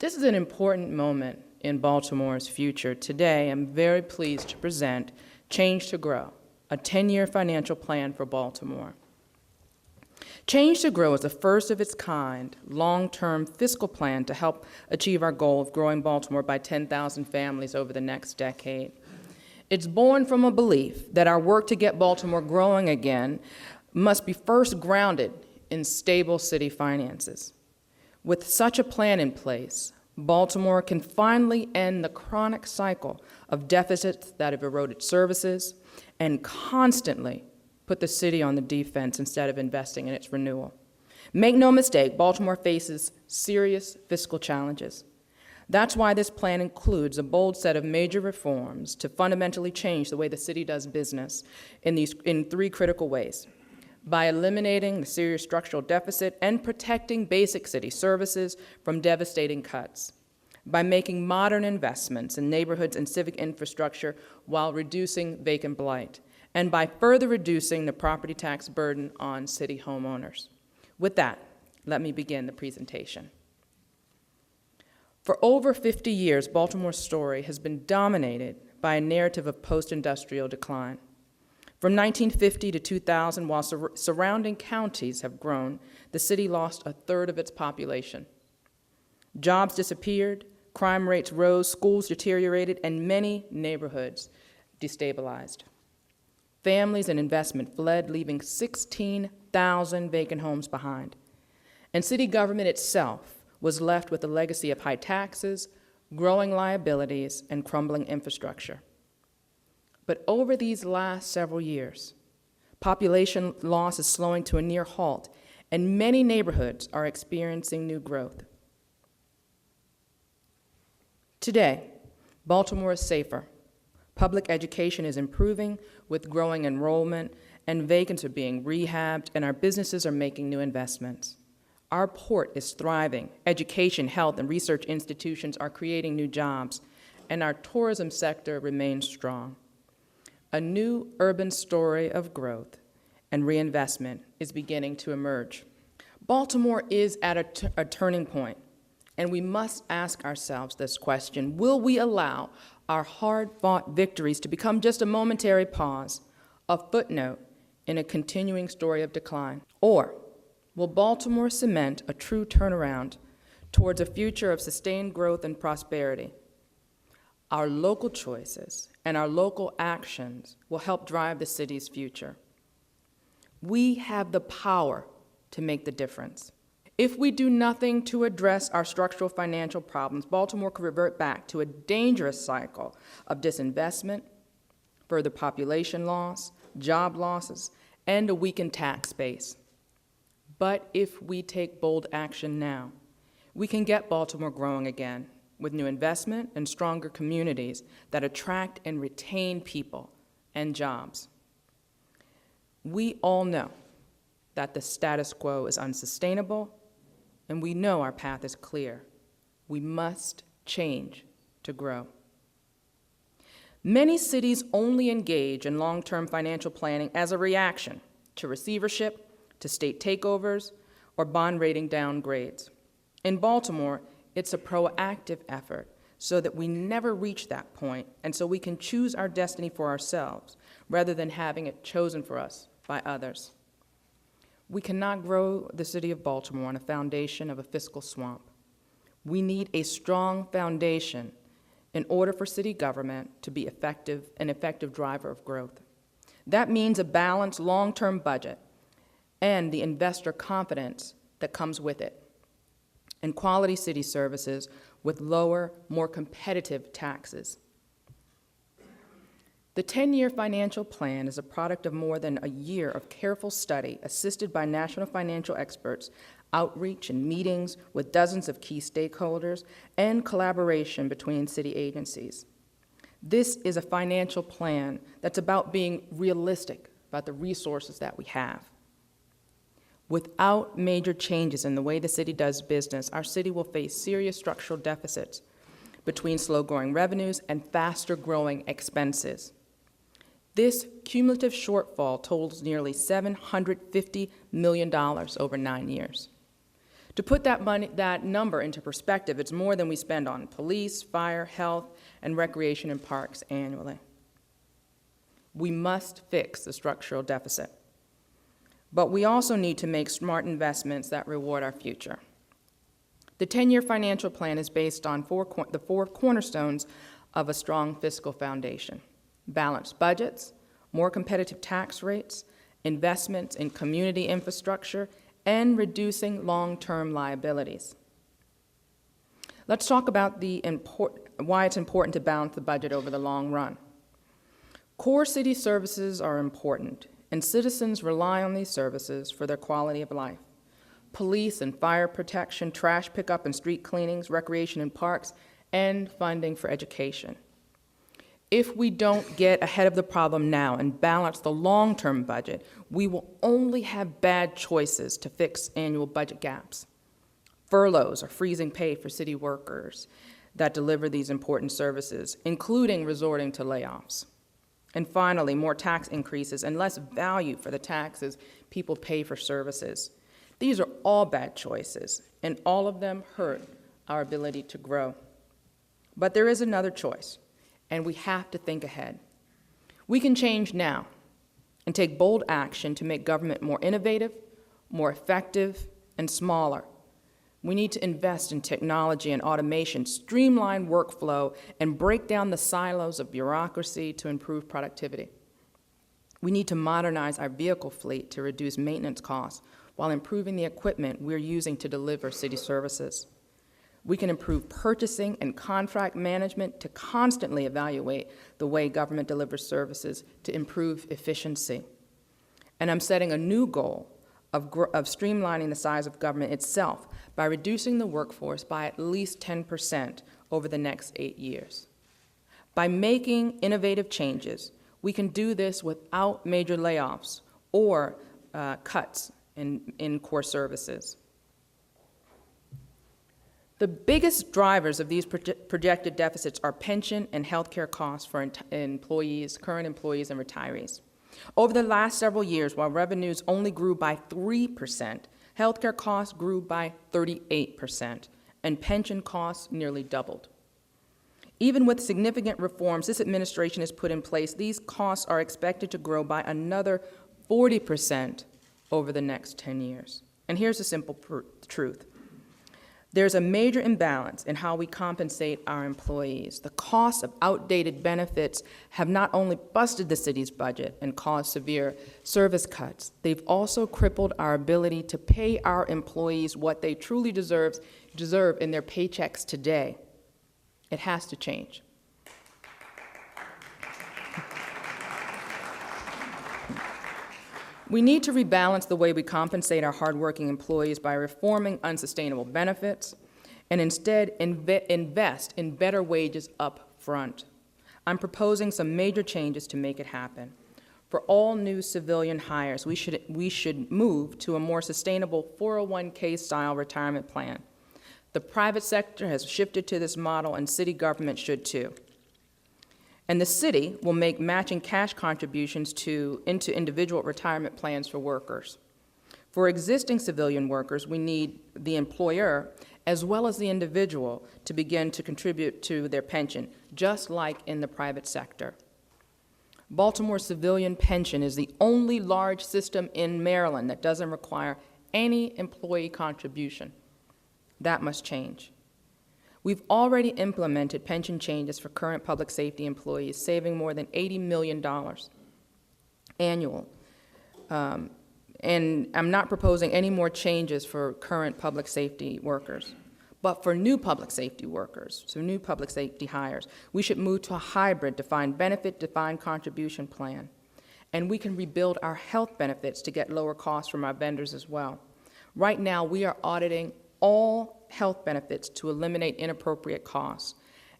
This is an important moment in Baltimore's future. Today, I'm very pleased to present Change to Grow, a 10-year financial plan for Baltimore. Change to Grow is the first of its kind, long-term fiscal plan to help achieve our goal of growing Baltimore by 10,000 families over the next decade. It's born from a belief that our work to get Baltimore growing again must be first grounded in stable city finances. With such a plan in place, Baltimore can finally end the chronic cycle of deficits that have eroded services and constantly put the city on the defense instead of investing in its renewal. Make no mistake, Baltimore faces serious fiscal challenges. That's why this plan includes a bold set of major reforms to fundamentally change the way the city does business in three critical ways: by eliminating the serious structural deficit and protecting basic city services from devastating cuts, by making modern investments in neighborhoods and civic infrastructure while reducing vacant blight, and by further reducing the property tax burden on city homeowners. With that, let me begin the presentation. For over 50 years, Baltimore's story has been dominated by a narrative of post-industrial decline. From 1950 to 2000, while surrounding counties have grown, the city lost a third of its population. Jobs disappeared, crime rates rose, schools deteriorated, and many neighborhoods destabilized. Families and investment fled, leaving 16,000 vacant homes behind. And city government itself was left with a legacy of high taxes, growing liabilities, and crumbling infrastructure. But over these last several years, population loss is slowing to a near halt, and many neighborhoods are experiencing new growth. Today, Baltimore is safer. Public education is improving with growing enrollment, and vacants are being rehabbed, and our businesses are making new investments. Our port is thriving. Education, health, and research institutions are creating new jobs, and our tourism sector remains strong. A new urban story of growth and reinvestment is beginning to emerge. Baltimore is at a turning point, and we must ask ourselves this question: will we allow our hard-fought victories to become just a momentary pause, a footnote in a continuing story of decline? Or will Baltimore cement a true turnaround towards a future of sustained growth and prosperity? Our local choices and our local actions will help drive the city's future. We have the power to make the difference. If we do nothing to address our structural financial problems, Baltimore could revert back to a dangerous cycle of disinvestment, further population loss, job losses, and a weakened tax base. But if we take bold action now, we can get Baltimore growing again with new investment and stronger communities that attract and retain people and jobs. We all know that the status quo is unsustainable, and we know our path is clear. We must change to grow. Many cities only engage in long-term financial planning as a reaction to receivership, to state takeovers, or bond rating downgrades. In Baltimore, it's a proactive effort so that we never reach that point, and so we can choose our destiny for ourselves rather than having it chosen for us by others. We cannot grow the city of Baltimore on a foundation of a fiscal swamp. We need a strong foundation in order for city government to be an effective driver of growth. That means a balanced long-term budget and the investor confidence that comes with it, and quality city services with lower, more competitive taxes. The 10-year financial plan is a product of more than a year of careful study, assisted by national financial experts, outreach and meetings with dozens of key stakeholders, and collaboration between city agencies. This is a financial plan that's about being realistic about the resources that we have. Without major changes in the way the city does business, our city will face serious structural deficits between slow-growing revenues and faster-growing expenses. This cumulative shortfall totals nearly $750 million over 9 years. To put that number into perspective, it's more than we spend on police, fire, health, and recreation and parks annually. We must fix the structural deficit. But we also need to make smart investments that reward our future. The 10-year financial plan is based on the four cornerstones of a strong fiscal foundation: balanced budgets, more competitive tax rates, investments in community infrastructure, and reducing long-term liabilities. Let's talk about why it's important to balance the budget over the long run. Core city services are important, and citizens rely on these services for their quality of life. Police and fire protection, trash pickup and street cleanings, recreation and parks, and funding for education. If we don't get ahead of the problem now and balance the long-term budget, we will only have bad choices to fix annual budget gaps. Furloughs or freezing pay for city workers that deliver these important services, including resorting to layoffs. And finally, more tax increases and less value for the taxes people pay for services. These are all bad choices, and all of them hurt our ability to grow. But there is another choice, and we have to think ahead. We can change now and take bold action to make government more innovative, more effective, and smaller. We need to invest in technology and automation, streamline workflow, and break down the silos of bureaucracy to improve productivity. We need to modernize our vehicle fleet to reduce maintenance costs while improving the equipment we're using to deliver city services. We can improve purchasing and contract management to constantly evaluate the way government delivers services to improve efficiency. And I'm setting a new goal of streamlining the size of government itself by reducing the workforce by at least 10% over the next 8 years. By making innovative changes, we can do this without major layoffs or cuts in core services. The biggest drivers of these projected deficits are pension and healthcare costs for employees, current employees, and retirees. Over the last several years, while revenues only grew by 3%, healthcare costs grew by 38%, and pension costs nearly doubled. Even with significant reforms this administration has put in place, these costs are expected to grow by another 40% over the next 10 years. And here's the simple truth. There's a major imbalance in how we compensate our employees. The costs of outdated benefits have not only busted the city's budget and caused severe service cuts, they've also crippled our ability to pay our employees what they truly deserve in their paychecks today. It has to change. We need to rebalance the way we compensate our hardworking employees by reforming unsustainable benefits and instead invest in better wages up front. I'm proposing some major changes to make it happen. For all new civilian hires, we should move to a more sustainable 401k-style retirement plan. The private sector has shifted to this model, and city government should too. And the city will make matching cash contributions into individual retirement plans for workers. For existing civilian workers, we need the employer as well as the individual to begin to contribute to their pension, just like in the private sector. Baltimore civilian pension is the only large system in Maryland that doesn't require any employee contribution. That must change. We've already implemented pension changes for current public safety employees, saving more than $80 million annual. And I'm not proposing any more changes for current public safety workers. But for new public safety workers, so new public safety hires, we should move to a hybrid defined benefit, defined contribution plan. And we can rebuild our health benefits to get lower costs from our vendors as well. Right now, we are auditing all health benefits to eliminate inappropriate costs.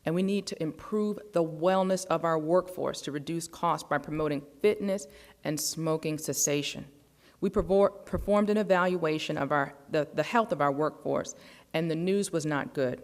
And we need to improve the wellness of our workforce to reduce costs by promoting fitness and smoking cessation. We performed an evaluation of the health of our workforce, and the news was not good.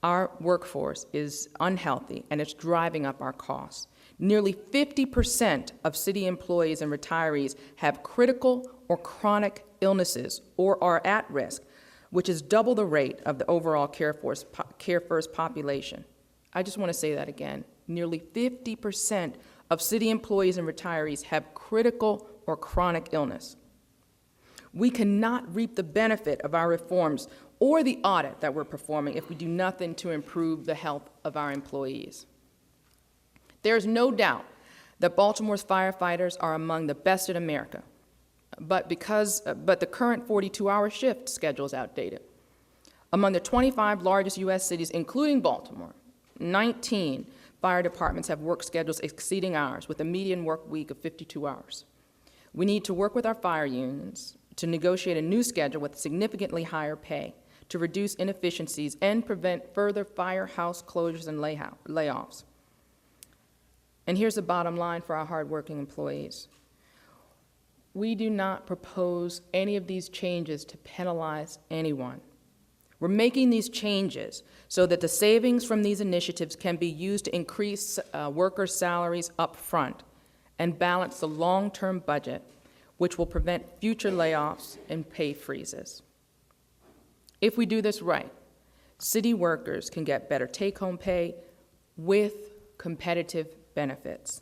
Our workforce is unhealthy, and it's driving up our costs. Nearly 50% of city employees and retirees have critical or chronic illnesses or are at risk which is double the rate of the overall Care First population. I just want to say that again. Nearly 50% of city employees and retirees have critical or chronic illness. We cannot reap the benefit of our reforms or the audit that we're performing if we do nothing to improve the health of our employees. There is no doubt that Baltimore's firefighters are among the best in America, but the current 42-hour shift schedule is outdated. Among the 25 largest U.S. cities, including Baltimore, 19 fire departments have work schedules exceeding ours, with a median work week of 52 hours. We need to work with our fire unions to negotiate a new schedule with significantly higher pay to reduce inefficiencies and prevent further firehouse closures and layoffs. And here's the bottom line for our hardworking employees. We do not propose any of these changes to penalize anyone. We're making these changes so that the savings from these initiatives can be used to increase workers' salaries up front and balance the long-term budget, which will prevent future layoffs and pay freezes. If we do this right, city workers can get better take-home pay with competitive benefits.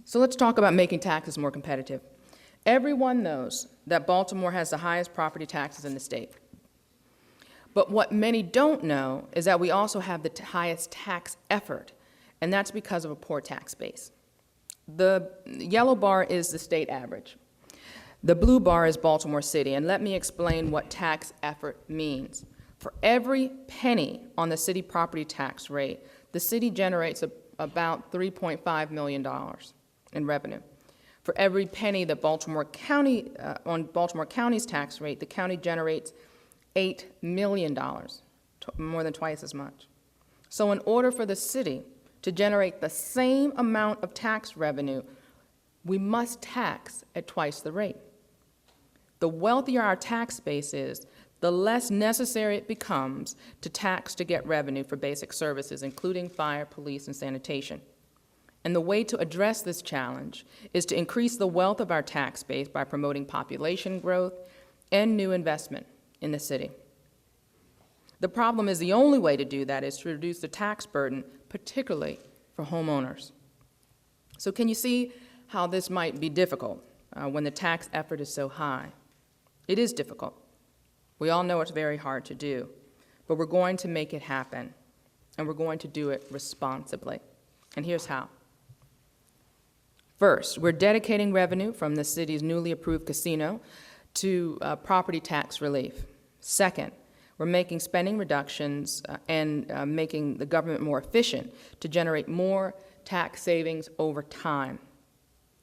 So let's talk about making taxes more competitive. Everyone knows that Baltimore has the highest property taxes in the state. But what many don't know is that we also have the highest tax effort, and that's because of a poor tax base. The yellow bar is the state average. The blue bar is Baltimore City, and let me explain what tax effort means. For every penny on the city property tax rate, the city generates about $3.5 million in revenue. For every penny that Baltimore County, on Baltimore County's tax rate, the county generates $8 million, more than twice as much. So in order for the city to generate the same amount of tax revenue, we must tax at twice the rate. The wealthier our tax base is, the less necessary it becomes to tax to get revenue for basic services, including fire, police, and sanitation. And the way to address this challenge is to increase the wealth of our tax base by promoting population growth and new investment in the city. The problem is the only way to do that is to reduce the tax burden, particularly for homeowners. So can you see how this might be difficult when the tax effort is so high? It is difficult. We all know it's very hard to do, but we're going to make it happen, and we're going to do it responsibly. And here's how. First, we're dedicating revenue from the city's newly approved casino to property tax relief. Second, we're making spending reductions and making the government more efficient to generate more tax savings over time.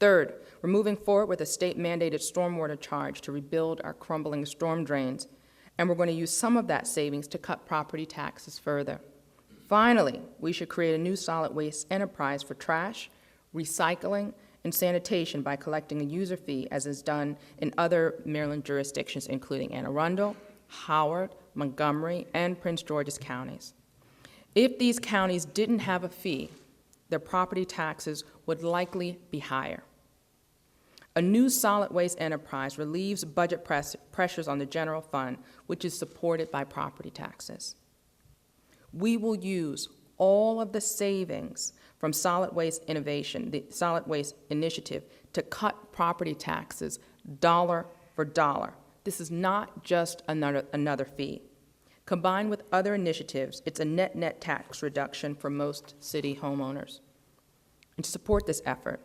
Third, we're moving forward with a state-mandated stormwater charge to rebuild our crumbling storm drains, and we're going to use some of that savings to cut property taxes further. Finally, we should create a new solid waste enterprise for trash, recycling, and sanitation by collecting a user fee, as is done in other Maryland jurisdictions, including Anne Arundel, Howard, Montgomery, and Prince George's counties. If these counties didn't have a fee, their property taxes would likely be higher. A new solid waste enterprise relieves budget pressures on the general fund, which is supported by property taxes. We will use all of the savings from solid waste innovation, the solid waste initiative, to cut property taxes dollar for dollar. This is not just another fee. Combined with other initiatives, it's a net tax reduction for most city homeowners. And to support this effort,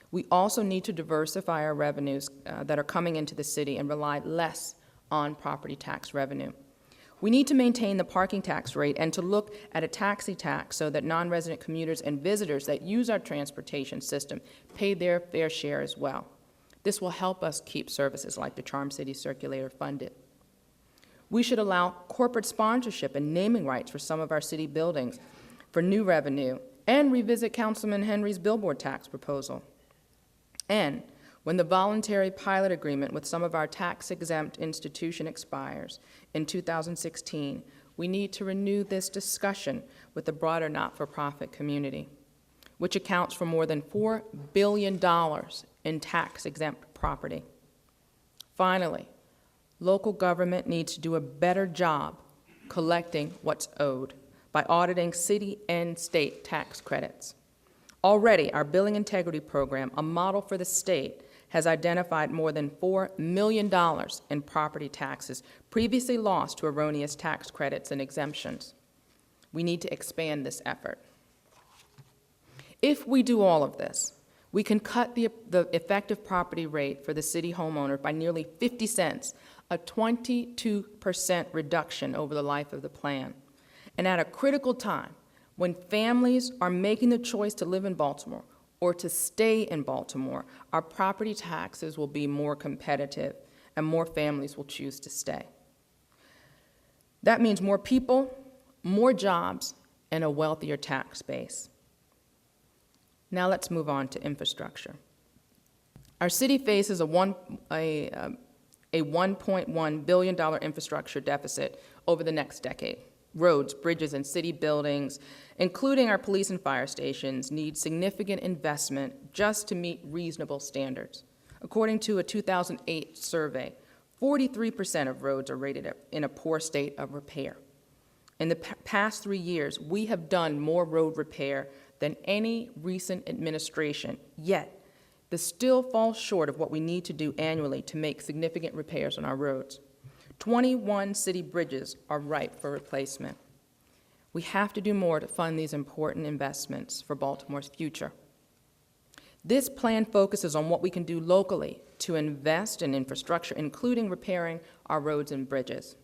we also need to diversify our revenues that are coming into the city and rely less on property tax revenue. We need to maintain the parking tax rate and to look at a taxi tax so that non-resident commuters and visitors that use our transportation system pay their fair share as well. This will help us keep services like the Charm City Circulator funded. We should allow corporate sponsorship and naming rights for some of our city buildings for new revenue and revisit Councilman Henry's billboard tax proposal. And when the voluntary pilot agreement with some of our tax-exempt institutions expires in 2016, we need to renew this discussion with the broader not-for-profit community, which accounts for more than $4 billion in tax-exempt property. Finally, Local government needs to do a better job collecting what's owed by auditing city and state tax credits. Already, our billing integrity program, a model for the state, has identified more than $4 million in property taxes previously lost to erroneous tax credits and exemptions. We need to expand this effort. If we do all of this, we can cut the effective property rate for the city homeowner by nearly 50 cents, a 22% reduction over the life of the plan. And at a critical time, when families are making the choice to live in Baltimore or to stay in Baltimore, our property taxes will be more competitive and more families will choose to stay. That means more people, more jobs, and a wealthier tax base. Now let's move on to infrastructure. Our city faces a $1.1 billion infrastructure deficit over the next decade. Roads, bridges, and city buildings, including our police and fire stations, need significant investment just to meet reasonable standards. According to a 2008 survey, 43% of roads are rated in a poor state of repair. In the past 3 years, we have done more road repair than any recent administration, yet this still falls short of what we need to do annually to make significant repairs on our roads. 21 city bridges are ripe for replacement. We have to do more to fund these important investments for Baltimore's future. This plan focuses on what we can do locally to invest in infrastructure, including repairing our roads and bridges.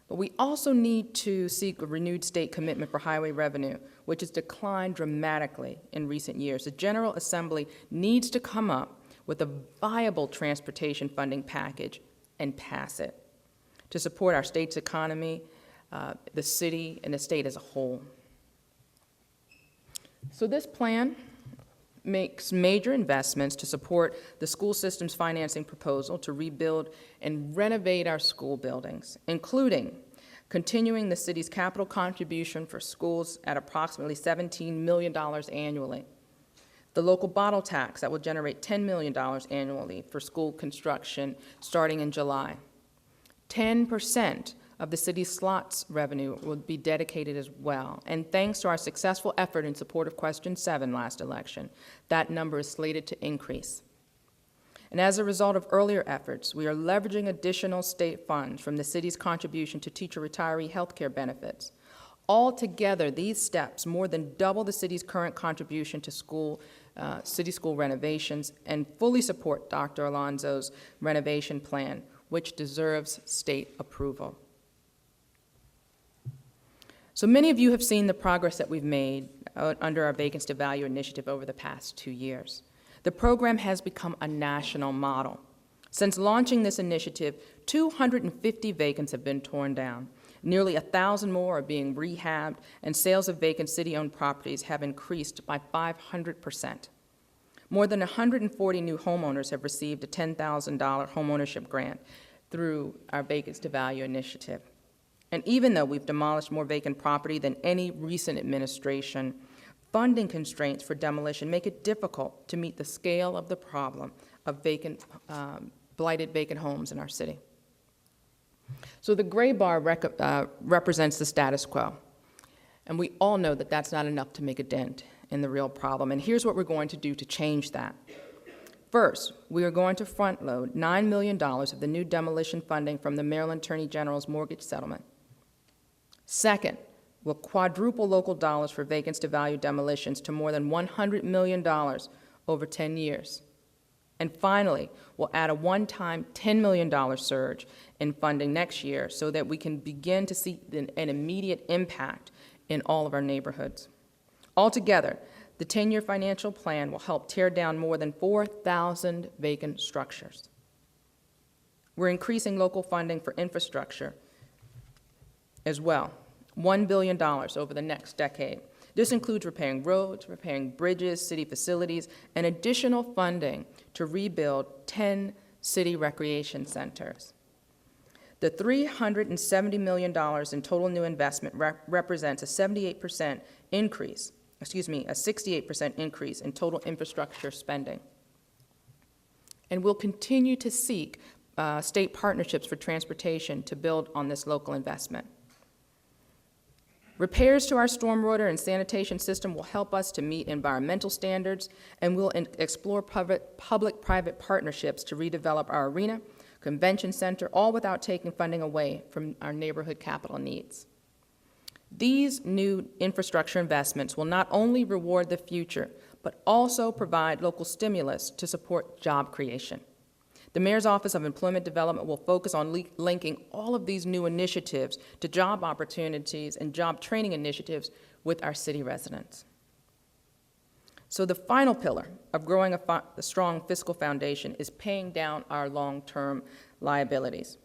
But we also need to seek a renewed state commitment for highway revenue, which has declined dramatically in recent years. The General Assembly needs to come up with a viable transportation funding package and pass it to support our state's economy, the city, and the state as a whole. So this plan makes major investments to support the school system's financing proposal to rebuild and renovate our school buildings, including continuing the city's capital contribution for schools at approximately $17 million annually, the local bottle tax that will generate $10 million annually for school construction starting in July. 10% of the city's slots revenue will be dedicated as well. And thanks to our successful effort in support of Question 7 last election, that number is slated to increase. And as a result of earlier efforts, we are leveraging additional state funds from the city's contribution to teacher retiree health care benefits. Altogether, these steps more than double the city's current contribution to city school renovations and fully support Dr. Alonzo's renovation plan, which deserves state approval. So many of you have seen the progress that we've made under our Vacancy to Value initiative over the past 2 years. The program has become a national model. Since launching this initiative, 250 vacants have been torn down. Nearly 1,000 more are being rehabbed, and sales of vacant city-owned properties have increased by 500%. More than 140 new homeowners have received a $10,000 homeownership grant through our Vacancy to Value initiative. And even though we've demolished more vacant property than any recent administration, funding constraints for demolition make it difficult to meet the scale of the problem of blighted vacant homes in our city. So the gray bar represents the status quo. And we all know that that's not enough to make a dent in the real problem. And here's what we're going to do to change that. First, we are going to front load $9 million of the new demolition funding from the Maryland Attorney General's mortgage settlement. Second, we'll quadruple local dollars for Vacancy to Value demolitions to more than $100 million over 10 years. And finally, we'll add a one-time $10 million surge in funding next year so that we can begin to see an immediate impact in all of our neighborhoods. Altogether, the 10-year financial plan will help tear down more than 4,000 vacant structures. We're increasing local funding for infrastructure as well, $1 billion over the next decade. This includes repairing roads, repairing bridges, city facilities, and additional funding to rebuild 10 city recreation centers. The $370 million in total new investment represents a 68% increase a 68% increase in total infrastructure spending. And we'll continue to seek state partnerships for transportation to build on this local investment. Repairs to our stormwater and sanitation system will help us to meet environmental standards, and we'll explore public-private partnerships to redevelop our arena, convention center, all without taking funding away from our neighborhood capital needs. These new infrastructure investments will not only reward the future, but also provide local stimulus to support job creation. The Mayor's Office of Employment Development will focus on linking all of these new initiatives to job opportunities and job training initiatives with our city residents. So the final pillar of growing a strong fiscal foundation is paying down our long-term liabilities.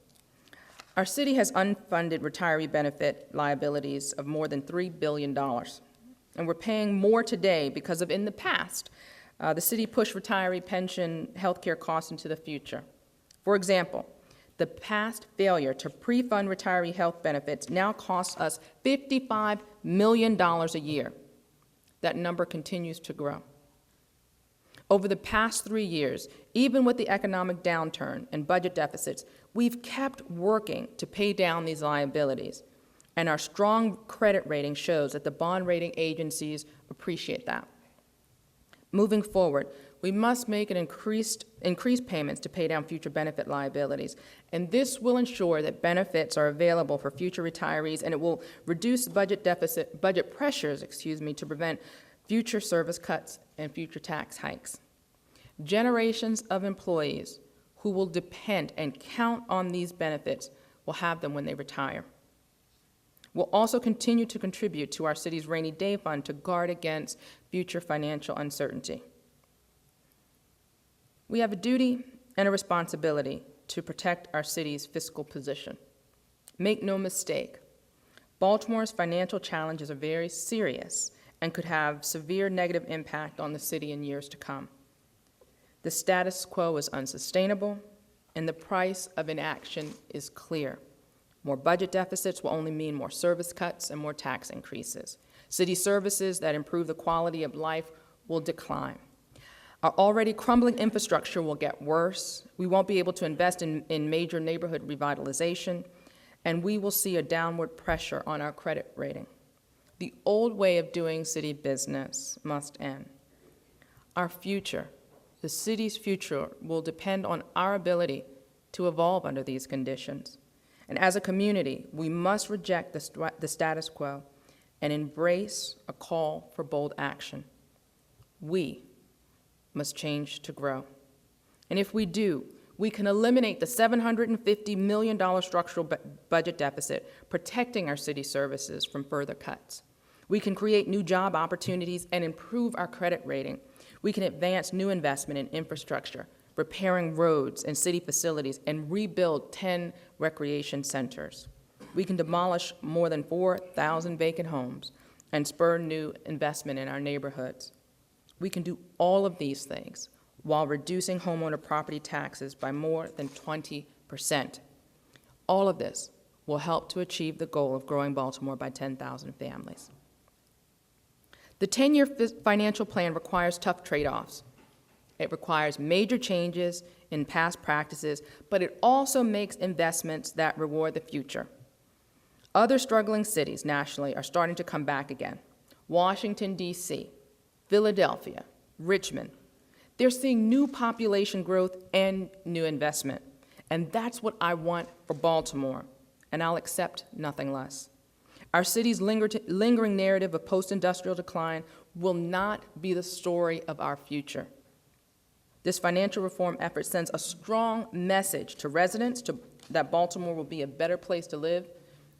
Our city has unfunded retiree benefit liabilities of more than $3 billion, and we're paying more today because of, in the past, the city pushed retiree pension healthcare costs into the future. For example, the past failure to pre-fund retiree health benefits now costs us $55 million a year. That number continues to grow. Over the past 3 years, even with the economic downturn and budget deficits, we've kept working to pay down these liabilities, and our strong credit rating shows that the bond rating agencies appreciate that. Moving forward, we must make increased payments to pay down future benefit liabilities, and this will ensure that benefits are available for future retirees, and it will reduce budget pressures, to prevent future service cuts and future tax hikes. Generations of employees who will depend and count on these benefits will have them when they retire. We'll also continue to contribute to our city's rainy day fund to guard against future financial uncertainty. We have a duty and a responsibility to protect our city's fiscal position. Make no mistake, Baltimore's financial challenges are very serious and could have severe negative impact on the city in years to come. The status quo is unsustainable, and the price of inaction is clear. More budget deficits will only mean more service cuts and more tax increases. City services that improve the quality of life will decline. Our already crumbling infrastructure will get worse. We won't be able to invest in major neighborhood revitalization, and we will see a downward pressure on our credit rating. The old way of doing city business must end. Our future, the city's future, will depend on our ability to evolve under these conditions. And as a community, we must reject the status quo and embrace a call for bold action. We must change to grow. And if we do, we can eliminate the $750 million structural budget deficit, protecting our city services from further cuts. We can create new job opportunities and improve our credit rating. We can advance new investment in infrastructure, repairing roads and city facilities, and rebuild 10 recreation centers. We can demolish more than 4,000 vacant homes and spur new investment in our neighborhoods. We can do all of these things while reducing homeowner property taxes by more than 20%. All of this will help to achieve the goal of growing Baltimore by 10,000 families. The 10-year financial plan requires tough trade-offs. It requires major changes in past practices, but it also makes investments that reward the future. Other struggling cities nationally are starting to come back again. Washington, D.C., Philadelphia, Richmond. They're seeing new population growth and new investment. And that's what I want for Baltimore, and I'll accept nothing less. Our city's lingering narrative of post-industrial decline will not be the story of our future. This financial reform effort sends a strong message to residents that Baltimore will be a better place to live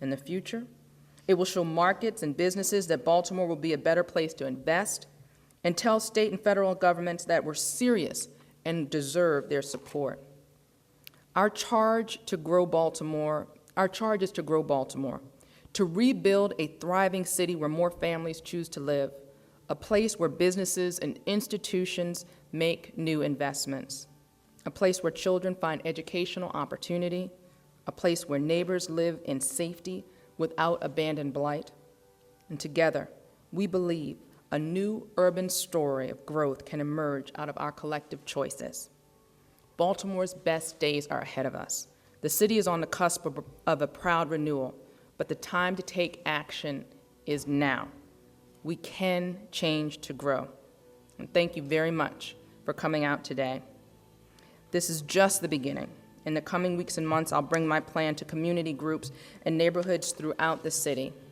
in the future. It will show markets and businesses that Baltimore will be a better place to invest, and tell state and federal governments that we're serious and deserve their support. Our charge is to grow Baltimore, to rebuild a thriving city where more families choose to live, a place where businesses and institutions make new investments, a place where children find educational opportunity, a place where neighbors live in safety without abandoned blight. And together, we believe a new urban story of growth can emerge out of our collective choices. Baltimore's best days are ahead of us. The city is on the cusp of a proud renewal, but the time to take action is now. We can change to grow. And thank you very much for coming out today. This is just the beginning. In the coming weeks and months, I'll bring my plan to community groups and neighborhoods throughout the city.